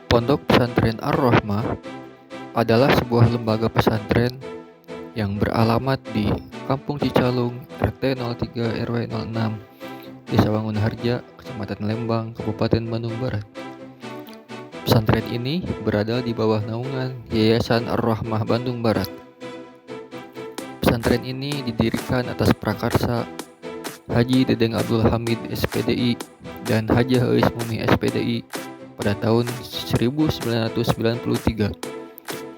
Pondok Pesantren Ar-Rahmah adalah sebuah lembaga pesantren yang beralamat di Kampung Cicalung, RT 03 RW 06, Desa Wangunharja, Kecamatan Lembang, Kabupaten Bandung Barat. Pesantren ini berada di bawah naungan Yayasan Ar-Rahmah Bandung Barat. Pesantren ini didirikan atas prakarsa Haji Dedeng Abdul Hamid SPDI dan Haji Heuis Mumi SPDI pada tahun 1993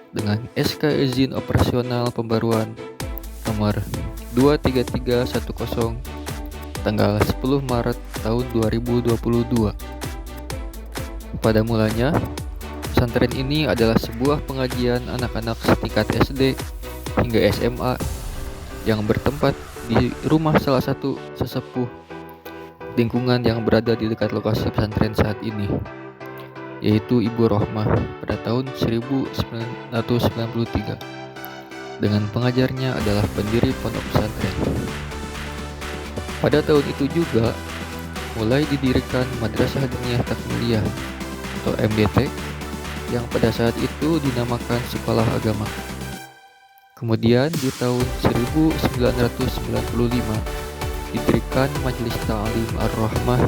dengan SK Izin Operasional Pembaruan nomor 23310 tanggal 10 Maret tahun 2022. Pada mulanya, pesantren ini adalah sebuah pengajian anak-anak setingkat SD hingga SMA yang bertempat di rumah salah satu sesepuh lingkungan yang berada di dekat lokasi pesantren saat ini, yaitu Ibu Rohmah pada tahun 1993. Dengan pengajarnya adalah pendiri pondok pesantren. Pada tahun itu juga mulai didirikan Madrasah Diniyah Takmiliyah atau MDT yang pada saat itu dinamakan Sekolah Agama. Kemudian di tahun 1995 didirikan Majelis Ta'lim Ar-Rahmah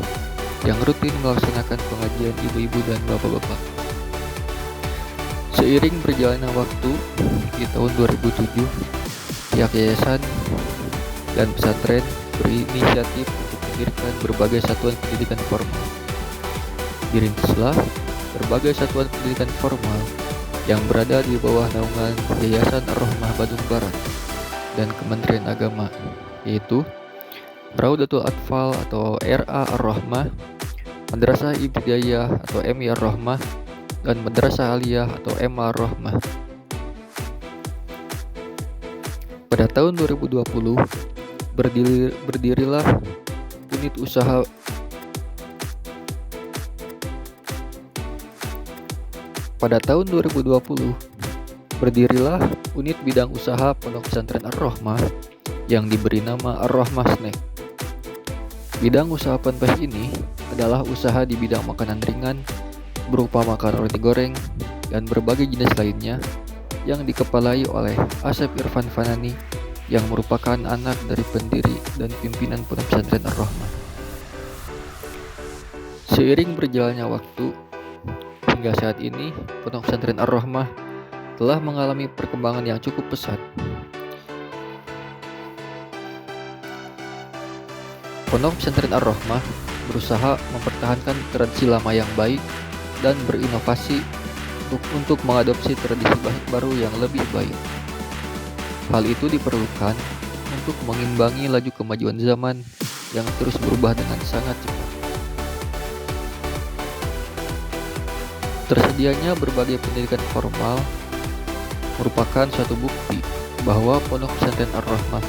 yang rutin melaksanakan pengajian ibu-ibu dan bapak-bapak. Seiring berjalannya waktu, di tahun 2007, pihak yayasan dan pesantren berinisiatif untuk mendirikan berbagai satuan pendidikan formal. Dirintislah berbagai satuan pendidikan formal yang berada di bawah naungan Yayasan Ar-Rahmah Bandung Barat dan Kementerian Agama, yaitu Raudatul Atfal atau RA Ar-Rahmah, Madrasah Ibtidaiyah atau MI Ar-Rahmah, dan Madrasah Aliyah atau MA Ar-Rahmah. Pada tahun 2020 berdirilah unit usaha unit bidang usaha Pondok Pesantren Ar-Rahmah yang diberi nama Ar-Rahmah Snack. Bidang usaha ponpes ini adalah usaha di bidang makanan ringan berupa makanan roti goreng dan berbagai jenis lainnya yang dikepalai oleh Asep Irfan Fanani yang merupakan anak dari pendiri dan pimpinan Pondok Pesantren Ar-Rahmah. Seiring berjalannya waktu, hingga saat ini Pondok Pesantren Ar-Rahmah telah mengalami perkembangan yang cukup pesat. Pondok Pesantren Ar-Rahmah berusaha mempertahankan tradisi lama yang baik dan berinovasi untuk mengadopsi tradisi baru yang lebih baik. Hal itu diperlukan untuk mengimbangi laju kemajuan zaman yang terus berubah dengan sangat cepat. Tersedianya berbagai pendidikan formal merupakan suatu bukti bahwa Pondok Pesantren Ar-Rahmah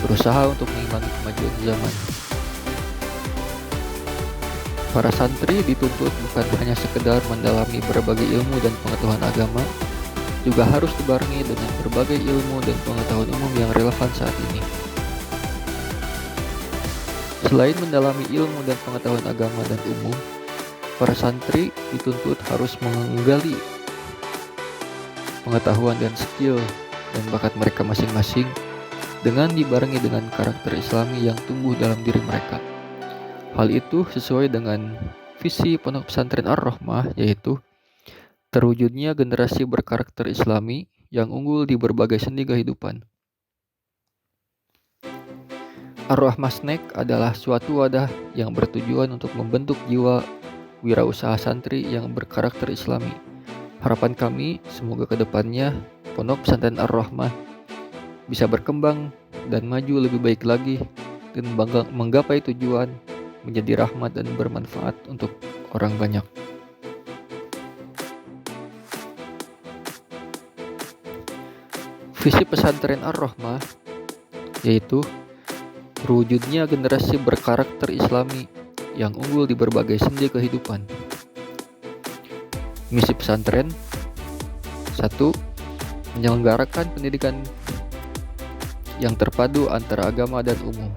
berusaha untuk mengimbangi kemajuan zaman. Para santri dituntut bukan hanya sekedar mendalami berbagai ilmu dan pengetahuan agama, juga harus dibarengi dengan berbagai ilmu dan pengetahuan umum yang relevan saat ini. Selain mendalami ilmu dan pengetahuan agama dan umum, para santri dituntut harus menggali pengetahuan dan skill dan bakat mereka masing-masing dengan dibarengi dengan karakter Islami yang tumbuh dalam diri mereka. Hal itu sesuai dengan visi Pondok Pesantren Ar-Rahmah, yaitu terwujudnya generasi berkarakter Islami yang unggul di berbagai sendi kehidupan. Ar-Rahmah Snack adalah suatu wadah yang bertujuan untuk membentuk jiwa wirausaha santri yang berkarakter Islami. Harapan kami semoga kedepannya Pondok Pesantren Ar-Rahmah bisa berkembang dan maju lebih baik lagi dan menggapai tujuan menjadi rahmat dan bermanfaat untuk orang banyak. Visi pesantren Ar-Rahmah yaitu terwujudnya generasi berkarakter Islami yang unggul di berbagai sendi kehidupan. Misi pesantren: 1. Menyelenggarakan pendidikan yang terpadu antara agama dan umum.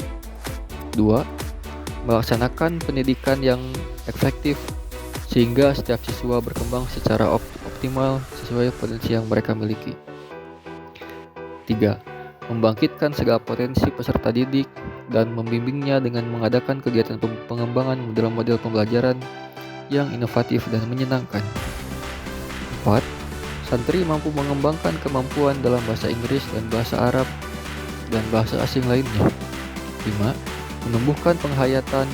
2. Melaksanakan pendidikan yang efektif sehingga setiap siswa berkembang secara optimal sesuai potensi yang mereka miliki. 3. Membangkitkan segala potensi peserta didik dan membimbingnya dengan mengadakan kegiatan pengembangan model-model pembelajaran yang inovatif dan menyenangkan. 4. Santri mampu mengembangkan kemampuan dalam bahasa Inggris dan bahasa Arab dan bahasa asing lainnya. 5. Menumbuhkan penghayatan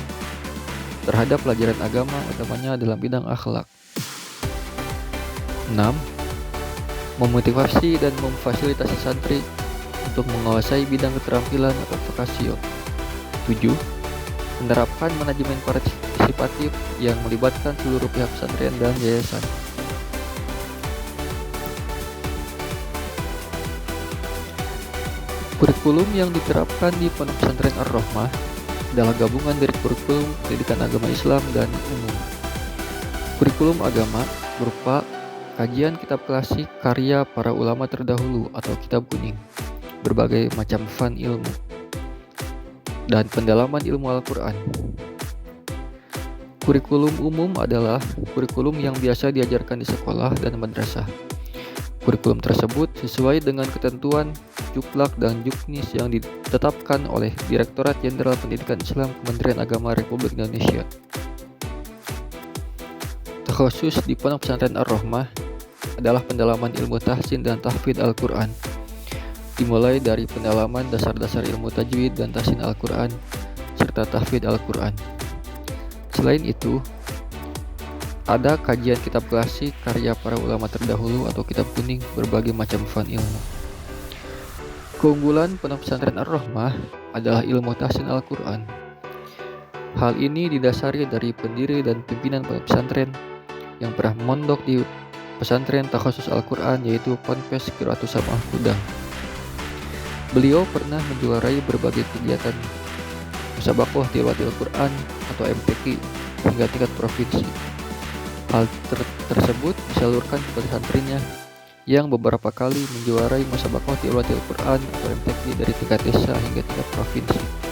terhadap pelajaran agama, utamanya dalam bidang akhlak. 6. Memotivasi dan memfasilitasi santri untuk menguasai bidang keterampilan atau vokasio. 7. Menerapkan manajemen partisipatif yang melibatkan seluruh pihak pesantren dan yayasan. Kurikulum yang diterapkan di Pondok Pesantren Ar-Rahmah adalah gabungan dari kurikulum pendidikan agama Islam dan umum. Kurikulum agama berupa kajian kitab klasik karya para ulama terdahulu atau kitab kuning, berbagai macam fan ilmu, dan pendalaman ilmu Al-Quran. Kurikulum umum adalah kurikulum yang biasa diajarkan di sekolah dan madrasah. Kurikulum tersebut sesuai dengan ketentuan Juklak dan Juknis yang ditetapkan oleh Direktorat Jenderal Pendidikan Islam Kementerian Agama Republik Indonesia. Khusus di Pondok Pesantren Ar-Rahmah adalah pendalaman ilmu tahsin dan tahfidz Al-Quran, dimulai dari pendalaman dasar-dasar ilmu tajwid dan tahsin Al-Quran serta tahfidz Al-Quran. Selain itu, ada kajian kitab klasik karya para ulama terdahulu atau kitab kuning, berbagai macam fan ilmu. Keunggulan Pondok Pesantren Ar-Rahmah adalah ilmu tahsin Al-Quran. Hal ini didasari dari pendiri dan pimpinan pondok pesantren yang pernah mondok di pesantren takhusus Al-Quran, yaitu Ponpes Qiraatus Samaah Kudang. Beliau pernah menjuarai berbagai kegiatan musabaqah tilawatil Quran atau MTQ hingga tingkat provinsi. Hal tersebut disalurkan kepada santrinya yang beberapa kali menjuarai musabaqah tilawatil Quran atau MTQ dari tingkat desa hingga tingkat provinsi.